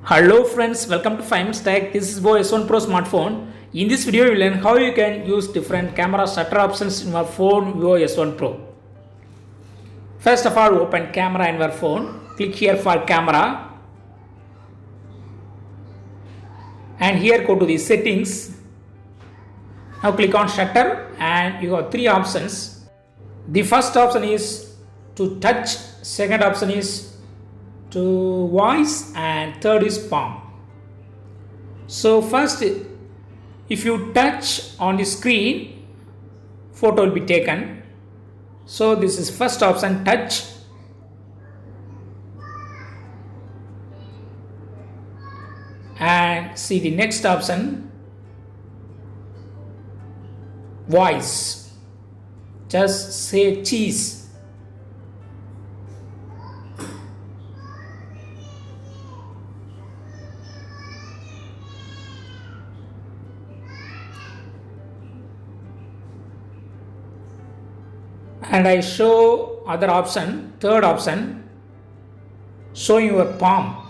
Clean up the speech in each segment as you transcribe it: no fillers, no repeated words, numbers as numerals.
Hello friends, welcome to 5 Minutes Tech. This is Vivo S1 Pro smartphone. In this video, you will learn how you can use different camera shutter options in your phone Vivo S1 Pro. First of all, open camera in your phone. Click here for camera. And here go to the settings. Now click on shutter and you have three options. The first option is to touch. Second option is to voice and third is palm. So first, if you touch on the screen, photo will be taken. So this is first option, touch. And see the next option, voice. Just say cheese. And I show other option, third option, showing your palm.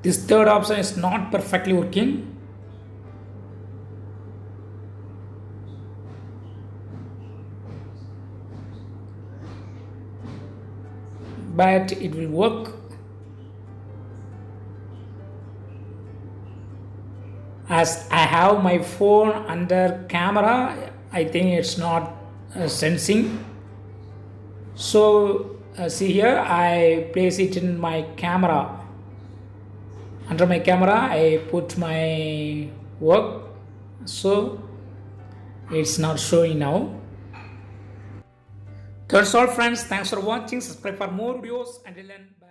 This third option is not perfectly working. But it will work. As I have my phone under camera, I think it's not sensing. So see here, I place it in my camera. Under my camera, I put my work, so it's not showing now. That's all friends. Thanks for watching. Subscribe for more videos and learn.